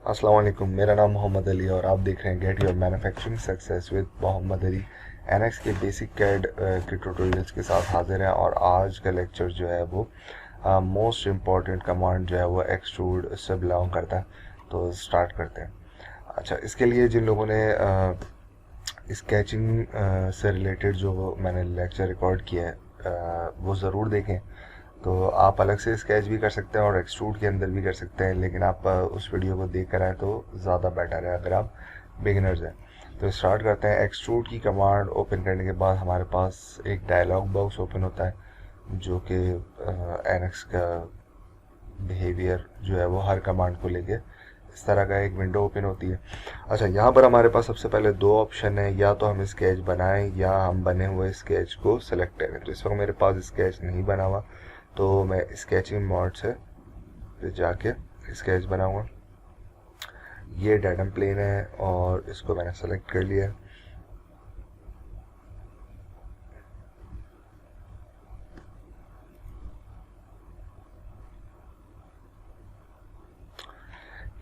अस्सलाम वालेकुम। मेरा नाम मोहम्मद अली और आप देख रहे हैं get your manufacturing success with Mohammad Ali. NX के बेसिक कैड के ट्यूटोरियल्स के साथ हाजिर हैं और आज का लेक्चर जो है वो मोस्ट इम्पॉर्टेंट कमांड जो है वो एक्सट्रूड से बिलोंग करता है। तो स्टार्ट करते हैं। अच्छा, इसके लिए जिन लोगों ने स्केचिंग से रिलेटेड जो मैंने लेक्चर रिकॉर्ड किया है वो ज़रूर देखें। तो आप अलग से स्केच भी कर सकते हैं और एक्सट्रूड के अंदर भी कर सकते हैं, लेकिन आप उस वीडियो को देख कर आए तो ज़्यादा बेटर है अगर आप बिगिनर्स हैं। तो स्टार्ट करते हैं। एक्सट्रूड की कमांड ओपन करने के बाद हमारे पास एक डायलॉग बॉक्स ओपन होता है जो कि एनएक्स का बिहेवियर जो है वो हर कमांड को लेके इस तरह का एक विंडो ओपन होती है। अच्छा, यहाँ पर हमारे पास सबसे पहले दो ऑप्शन है, या तो हम स्केच बनाएं या हम बने हुए स्केच को सिलेक्ट करें। तो इस वक्त मेरे पास स्केच नहीं बना हुआ, तो मैं स्केचिंग मोड से फिर जाके स्केच बनाऊंगा। ये डेटम प्लेन है और इसको मैंने सेलेक्ट कर लिया।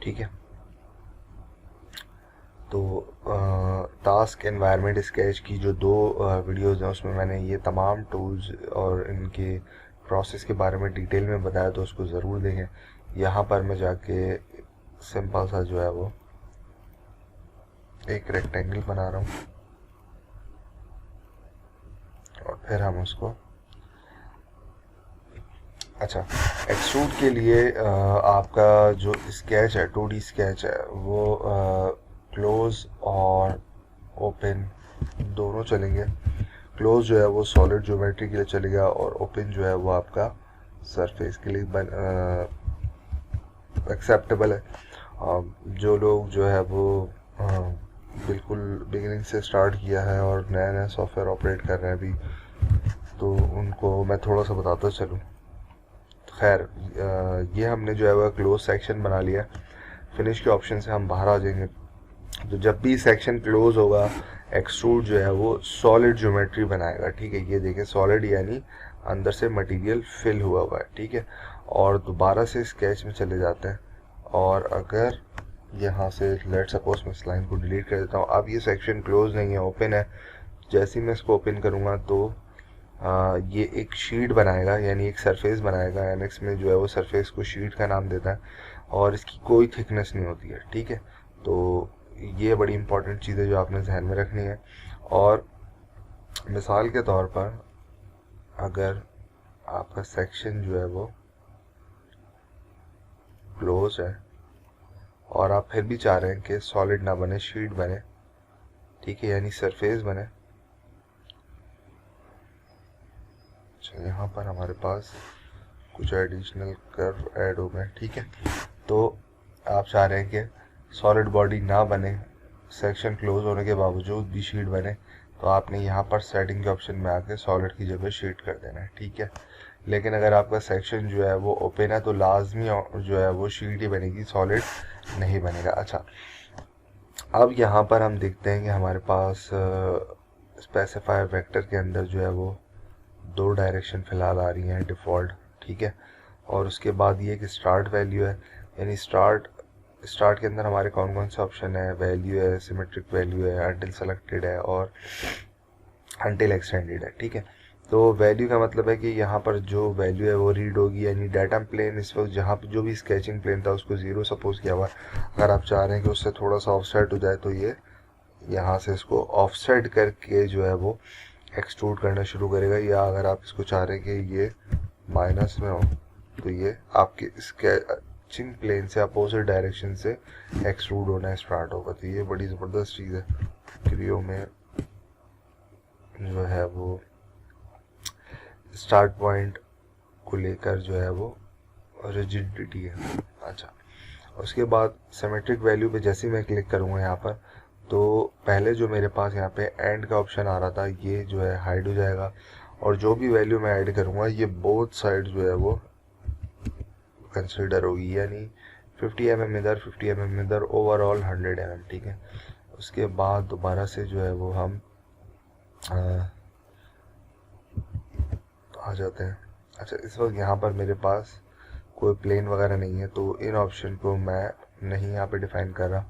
ठीक है, तो टास्क एनवायरनमेंट स्केच की जो दो वीडियोज़ हैं उसमें मैंने ये तमाम टूल्स और इनके प्रोसेस के बारे में डिटेल में बताया, तो उसको ज़रूर देखें। यहाँ पर मैं जाके सिंपल सा जो है वो एक रेक्टेंगल बना रहा हूँ और फिर हम उसको अच्छा, एक्सट्रूड के लिए आपका जो स्केच है 2D स्केच है वो क्लोज और ओपन दोनों चलेंगे। क्लोज जो है वो सॉलिड ज्योमेट्री के लिए चलेगा और ओपन जो है वो आपका सरफेस के लिए एक्सेप्टेबल है। जो लोग जो है वो बिल्कुल बिगिनिंग से स्टार्ट किया है और नया नया सॉफ्टवेयर ऑपरेट कर रहे हैं अभी, तो उनको मैं थोड़ा सा बताता चलूँ। खैर, ये हमने जो है वह क्लोज सेक्शन बना लिया। फिनिश के ऑप्शन से हम बाहर आ जाएंगे। तो जब भी सेक्शन क्लोज होगा एक्सट्रूड जो है वो सॉलिड ज्योमेट्री बनाएगा। ठीक है, ये देखें सॉलिड यानी अंदर से मटेरियल फिल हुआ हुआ है। ठीक है, और दोबारा से स्केच में चले जाते हैं और अगर यहाँ से लेट सपोज मैं इस लाइन को डिलीट कर देता हूँ। अब ये सेक्शन क्लोज नहीं है, ओपन है। जैसे ही मैं इसको ओपन करूँगा तो ये एक शीट बनाएगा, यानी एक सरफेस बनाएगा। एनएक्स में जो है वो सरफेस को शीट का नाम देता है और इसकी कोई थिकनेस नहीं होती है। ठीक है, तो ये बड़ी इंपॉर्टेंट चीज़ है जो आपने ध्यान में रखनी है। और मिसाल के तौर पर अगर आपका सेक्शन जो है वो क्लोज है और आप फिर भी चाह रहे हैं कि सॉलिड ना बने, शीट बने, ठीक है, यानी सरफेस बने। अच्छा, यहाँ पर हमारे पास कुछ एडिशनल कर्व ऐड हो गए। ठीक है, तो आप चाह रहे हैं कि सॉलिड बॉडी ना बने, सेक्शन क्लोज होने के बावजूद भी शीट बने, तो आपने यहाँ पर सेटिंग के ऑप्शन में आके सॉलिड की जगह शीट कर देना है। ठीक है, लेकिन अगर आपका सेक्शन जो है वो ओपन है तो लाजमी जो है वो शीट ही बनेगी, सॉलिड नहीं बनेगा। अच्छा, अब यहाँ पर हम देखते हैं कि हमारे पास स्पेसिफायर वेक्टर के अंदर जो है वो दो डायरेक्शन फ़िलहाल आ रही हैं डिफ़ॉल्ट। ठीक है, और उसके बाद ये कि स्टार्ट वैल्यू है, यानी स्टार्ट के अंदर हमारे कौन कौन से ऑप्शन है, वैल्यू है, सिमेट्रिक वैल्यू है, अंटिल सेलेक्टेड है और अंटिल एक्सटेंडेड है। ठीक है, तो वैल्यू का मतलब है कि यहाँ पर जो वैल्यू है वो रीड होगी, यानी डाटा प्लेन इस वक्त जहाँ पर जो भी स्केचिंग प्लेन था उसको ज़ीरो सपोज किया हुआ है। अगर आप चाह रहे हैं कि उससे थोड़ा सा ऑफसेट हो जाए तो ये यहाँ से इसको ऑफसेट करके जो है वो एक्सट्रूड करना शुरू करेगा, या अगर आप इसको चाह रहे हैं कि ये माइनस में हो तो ये आपके स्केचिंग प्लेन से अपोजिट डायरेक्शन से एक्सट्रूड होना स्टार्ट होगा। तो ये बड़ी ज़बरदस्त चीज़ है क्रियो में जो है वो स्टार्ट पॉइंट को लेकर जो है वो रिजिडिटी है। अच्छा, उसके बाद सिमेट्रिक वैल्यू पे जैसे ही मैं क्लिक करूँगा यहाँ पर, तो पहले जो मेरे पास यहाँ पे एंड का ऑप्शन आ रहा था ये जो है हाइड हो जाएगा और जो भी वैल्यू मैं ऐड करूँगा ये बोथ साइड जो है वो कंसिडर होगी, यानी 50 mm इधर, 50 mm इधर, ओवरऑल 100 mm। ठीक है, उसके बाद दोबारा से जो है वो हम आ जाते हैं। अच्छा, इस वक्त यहाँ पर मेरे पास कोई प्लेन वगैरह नहीं है, तो इन ऑप्शन को मैं नहीं यहाँ पे डिफाइन कर रहा।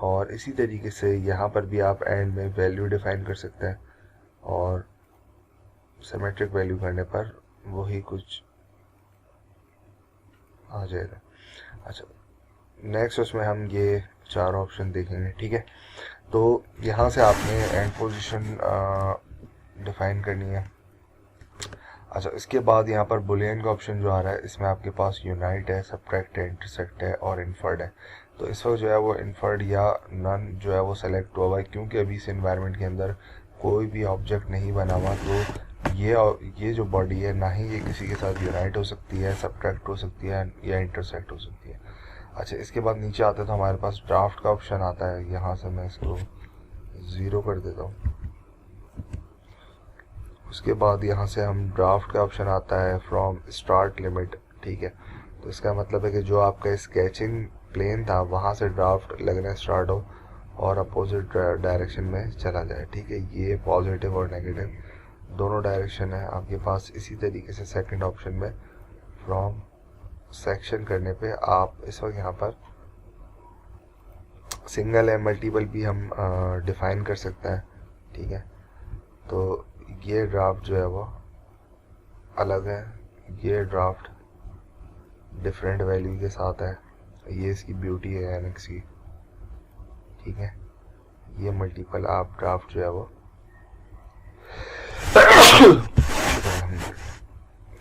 और इसी तरीके से यहाँ पर भी आप एंड में वैल्यू डिफाइन कर सकते हैं और सिमेट्रिक वैल्यू करने पर वही कुछ आ जाएगा। अच्छा, नेक्स्ट उसमें हम ये 4 ऑप्शन देखेंगे, ठीक है। तो यहाँ से आपने एंड पोजीशन डिफाइन करनी है। अच्छा, इसके बाद यहाँ पर बुलियन का ऑप्शन जो आ रहा है, इसमें आपके पास यूनाइट है, सब्ट्रैक्ट है, इंटरसेक्ट है और इन्फर्ड है। तो इस वक्त जो है वो इन्फर्ड या नन जो है वो सेलेक्ट हुआ हुआ है, क्योंकि अभी इस एनवायरनमेंट के अंदर कोई भी ऑब्जेक्ट नहीं बना हुआ। तो ये जो बॉडी है, ना ही ये किसी के साथ यूनाइट हो सकती है, सब्ट्रैक्ट हो सकती है या इंटरसेक्ट हो सकती है। अच्छा, इसके बाद नीचे आते तो हमारे पास ड्राफ्ट का ऑप्शन आता है। यहाँ से मैं इसको 0 कर देता हूँ। उसके बाद यहाँ से हम ड्राफ्ट का ऑप्शन आता है फ्रॉम स्टार्ट लिमिट, ठीक है। तो इसका मतलब है कि जो आपका स्केचिंग प्लेन था वहाँ से ड्राफ्ट लगना स्टार्ट हो और अपोजिट डायरेक्शन में चला जाए, ठीक है। ये पॉजिटिव और नेगेटिव दोनों डायरेक्शन है आपके पास। इसी तरीके से सेकंड ऑप्शन में फ्रॉम सेक्शन करने पे आप इस वक्त यहाँ पर सिंगल है, मल्टीपल भी हम डिफाइन कर सकते हैं, ठीक है। तो ये ड्राफ्ट जो है वो अलग है, ये ड्राफ्ट डिफरेंट वैल्यू के साथ है, ये इसकी ब्यूटी है एनएक्स की, ठीक है। ये मल्टीपल आप ड्राफ्ट जो है वो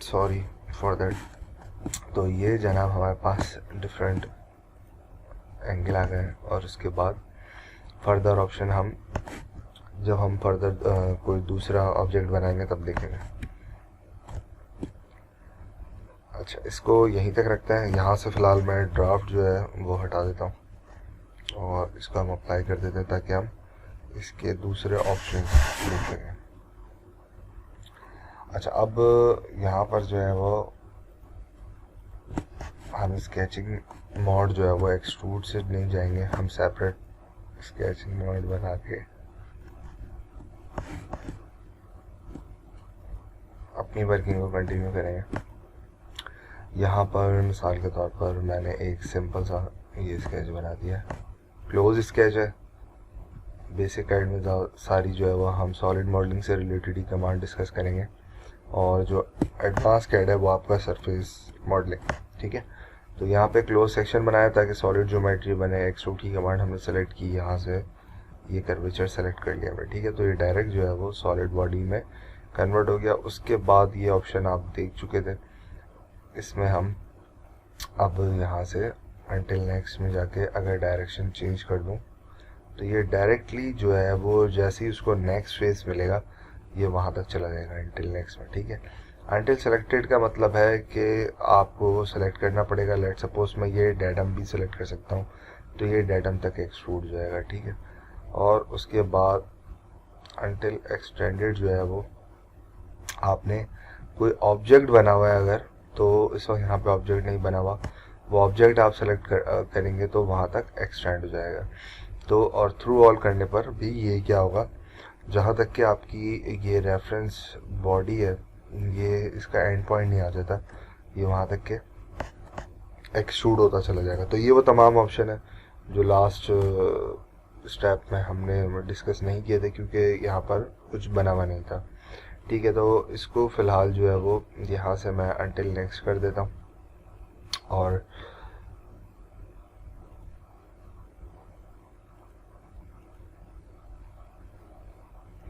सॉरी फॉर दैट। तो ये जनाब हमारे पास डिफरेंट एंगल आ गए। और उसके बाद फर्दर ऑप्शन हम जब हम फर्दर कोई दूसरा ऑब्जेक्ट बनाएंगे तब देखेंगे। अच्छा, इसको यहीं तक रखते हैं। यहाँ से फ़िलहाल मैं ड्राफ्ट जो है वो हटा देता हूँ और इसको हम अप्लाई कर देते हैं ताकि हम इसके दूसरे ऑप्शन देख सकें। अच्छा, अब यहाँ पर जो है वो हम स्केचिंग मोड जो है वो एक्सट्रूड से नहीं जाएंगे, हम सेपरेट स्केचिंग मोड बना के अपनी वर्किंग को कंटिन्यू करेंगे। यहाँ पर मिसाल के तौर पर मैंने एक सिंपल सा ये स्केच बना दिया, क्लोज स्केच है। बेसिक गाइड में सारी जो है वो हम सॉलिड मॉडलिंग से रिलेटेड ही कमांड डिस्कस करेंगे और जो एडवांस गाइड है वो आपका सरफेस मॉडलिंग, ठीक है। तो यहाँ पे क्लोज सेक्शन बनाया ताकि सॉलिड ज्योमेट्री बने। एक्सट्रूड की कमांड हमने सेलेक्ट की, यहाँ से ये कर्वेचर सेलेक्ट कर लिया मैं, ठीक है। तो ये डायरेक्ट जो है वो सॉलिड बॉडी में कन्वर्ट हो गया। उसके बाद ये ऑप्शन आप देख चुके थे, इसमें हम अब यहाँ से अनटिल नेक्स्ट में जाके अगर डायरेक्शन चेंज कर दूँ तो ये डायरेक्टली जो है वो जैसे ही उसको नेक्स्ट फेस मिलेगा ये वहाँ तक चला जाएगा अनटिल नेक्स्ट में, ठीक है। अनटिल सेलेक्टेड का मतलब है कि आपको सेलेक्ट करना पड़ेगा। लेट सपोज मैं ये डेटम भी सिलेक्ट कर सकता हूँ, तो ये डेटम तक एक्सट्रूड जाएगा, ठीक है। और उसके बाद अनटिल एक्सटेंडेड जो है वो आपने कोई ऑब्जेक्ट बना हुआ है अगर, तो इस वक्त यहाँ पे ऑब्जेक्ट नहीं बना हुआ, वो ऑब्जेक्ट आप सेलेक्ट करेंगे तो वहाँ तक एक्सटेंड हो जाएगा। तो और थ्रू ऑल करने पर भी ये क्या होगा, जहाँ तक कि आपकी ये रेफरेंस बॉडी है ये इसका एंड पॉइंट नहीं आ जाता, ये वहाँ तक के एक्सट्रूड होता चला जाएगा। तो ये वो तमाम ऑप्शन है जो लास्ट स्टेप में हमने डिस्कस नहीं किए थे क्योंकि यहाँ पर कुछ बना हुआ नहीं था, ठीक है। तो इसको फ़िलहाल जो है वो यहाँ से मैं अनटिल नेक्स्ट कर देता हूँ और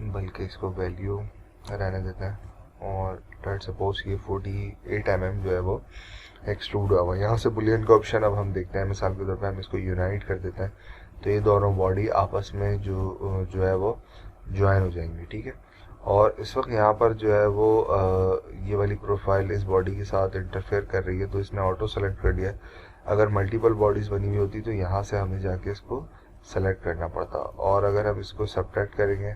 बल्कि इसको वैल्यू रहने देते हैं और लेट सपोज ये 48 mm जो है वो एक्सट्रूड हुआ हुआ। यहाँ से बुलियन का ऑप्शन अब हम देखते हैं। मिसाल के तौर पर हम इसको यूनाइट कर देते हैं तो ये दोनों बॉडी आपस में जो है वो ज्वाइन हो जाएंगी, ठीक है। और इस वक्त यहाँ पर जो है वो ये वाली प्रोफाइल इस बॉडी के साथ इंटरफेयर कर रही है, तो इसने ऑटो सेलेक्ट कर दिया। अगर मल्टीपल बॉडीज़ बनी हुई होती तो यहाँ से हमें जाके इसको सेलेक्ट करना पड़ता। और अगर हम इसको सब्ट्रैक्ट करेंगे,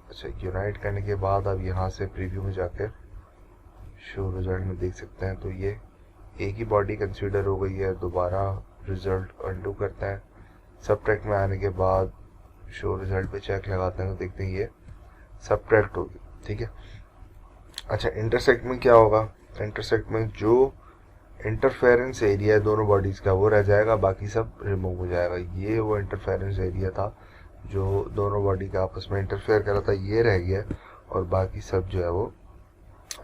अच्छा यूनाइट करने के बाद अब यहाँ से प्रीव्यू में जाकर शो रिजल्ट में देख सकते हैं, तो ये एक ही बॉडी कंसीडर हो गई है। दोबारा रिजल्ट अंडू करते हैं, सब्ट्रैक्ट में आने के बाद शो रिजल्ट पे चेक लगाते हैं तो देखते हैं ये सब्ट्रैक्ट होगी, ठीक है। अच्छा, इंटरसेक्ट में क्या होगा, इंटरसेक्ट में जो इंटरफेरेंस एरिया दोनों बॉडीज़ का वो रह जाएगा, बाकी सब रिमूव हो जाएगा। ये वो इंटरफेरेंस एरिया था जो दोनों बॉडी का आपस में इंटरफेयर कर रहा था, ये रह गया और बाकी सब जो है वो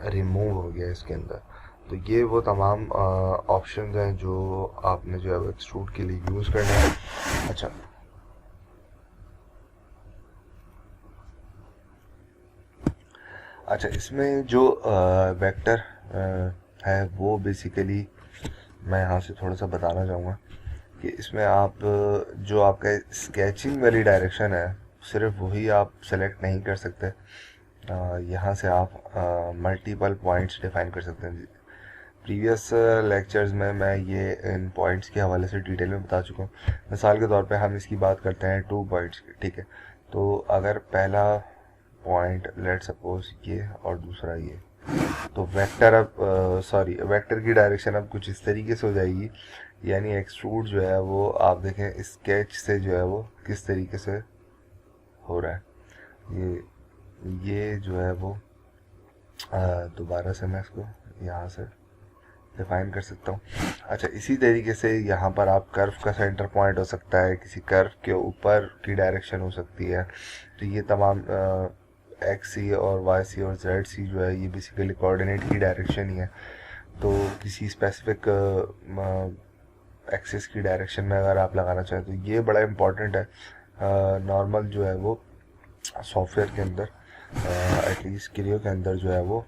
रिमूव हो गया इसके अंदर। तो ये वो तमाम ऑप्शंस हैं जो आपने जो है वो एक्सट्रूड के लिए यूज़ करना है। अच्छा, इसमें जो वेक्टर है वो बेसिकली मैं यहाँ से थोड़ा सा बताना चाहूँगा कि इसमें आप जो आपका स्केचिंग वाली डायरेक्शन है सिर्फ वही आप सेलेक्ट नहीं कर सकते, यहाँ से आप मल्टीपल पॉइंट्स डिफाइन कर सकते हैं। प्रीवियस लेक्चर्स में मैं ये इन पॉइंट्स के हवाले से डिटेल में बता चुका हूँ। मिसाल के तौर पे हम इसकी बात करते हैं 2 पॉइंट्स की, ठीक है। तो अगर पहला पॉइंट लेट सपोज ये और दूसरा ये, तो वेक्टर अब वेक्टर की डायरेक्शन अब कुछ इस तरीके से हो जाएगी, यानी एक्सट्रूड जो है वो आप देखें स्केच से जो है वो किस तरीके से हो रहा है। ये जो है वो दोबारा से मैं इसको यहाँ से डिफाइन कर सकता हूँ। अच्छा, इसी तरीके से यहाँ पर आप कर्व का सेंटर पॉइंट हो सकता है, किसी कर्व के ऊपर की डायरेक्शन हो सकती है। तो ये तमाम एक्स सी और वाई सी और जेड सी जो है ये बेसिकली कोऑर्डिनेट की डायरेक्शन ही है। तो किसी स्पेसिफिक एक्सिस की डायरेक्शन में अगर आप लगाना चाहें तो ये बड़ा इम्पॉर्टेंट है। नॉर्मल जो है वो सॉफ्टवेयर के अंदर एटलीस्ट क्रियो के अंदर जो है वो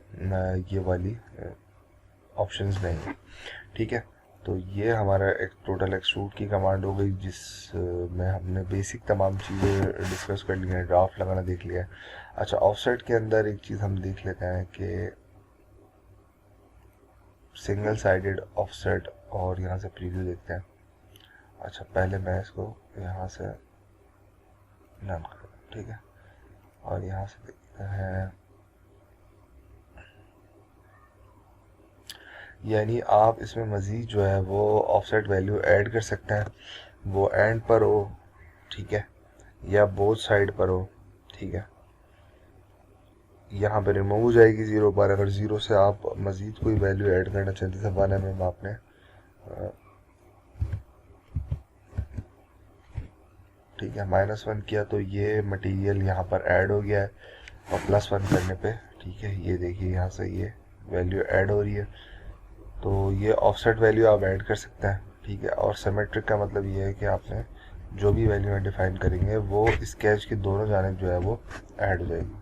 ये वाली ऑप्शंस नहीं है, ठीक है। तो ये हमारा एक टोटल एक्सट्रूड की कमांड हो गई जिसमें हमने बेसिक तमाम चीज़ें डिस्कस कर ली हैं, ड्राफ्ट लगाना देख लिया है। अच्छा, ऑफसेट के अंदर एक चीज़ हम देख लेते हैं कि सिंगल साइडेड ऑफसेट, और यहाँ से प्रीव्यू देखते हैं। अच्छा, पहले मैं इसको यहाँ से रन कर, ठीक है, और यहाँ से देखते हैं, यानी आप इसमें मज़ीद जो है वो ऑफसेट वैल्यू ऐड कर सकते हैं, वो एंड पर हो, ठीक है, या बोथ साइड पर हो, ठीक है। यहाँ पे रिमूव हो जाएगी 0 पर। अगर 0 से आप मज़ीद कोई वैल्यू ऐड करना चाहते हैं, 1 mm आपने ठीक है -1 किया तो ये मटेरियल यहाँ पर ऐड हो गया है, और +1 करने पे, ठीक है, ये देखिए यहाँ से ये वैल्यू ऐड हो रही है। तो ये ऑफसेट वैल्यू आप ऐड कर सकते हैं, ठीक है। और सिमेट्रिक का मतलब ये है कि आपने जो भी वैल्यू में डिफाइन करेंगे वो स्केच के दोनों जानिब जो है वो ऐड हो जाएगी।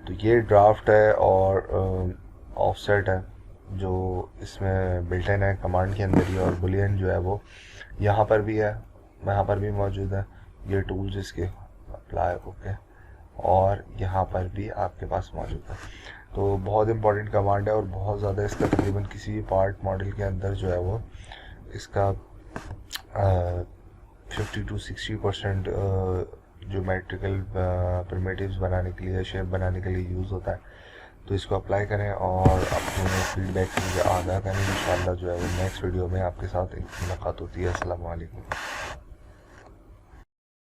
तो ये ड्राफ्ट है और ऑफसेट है जो इसमें बिल्टन है कमांड के अंदर ही, और बुलियन जो है वो यहाँ पर भी है, यहाँ पर भी मौजूद है। ये टूल्स इसके अप्लाई ओके, और यहाँ पर भी आपके पास मौजूद है। तो बहुत इंपॉर्टेंट कमांड है और बहुत ज़्यादा इसका तकरीबन किसी भी पार्ट मॉडल के अंदर जो है वो इसका 50 to 60% ज्योमेट्रिकल प्रिमिटिव्स बनाने के लिए, शेप बनाने के लिए यूज़ होता है। तो इसको अप्लाई करें और अपने फीडबैक से मुझे आगाह करें। इंशाल्लाह जो है वो नेक्स्ट वीडियो में आपके साथ मुलाकात होती है। अस्सलाम वालेकुम।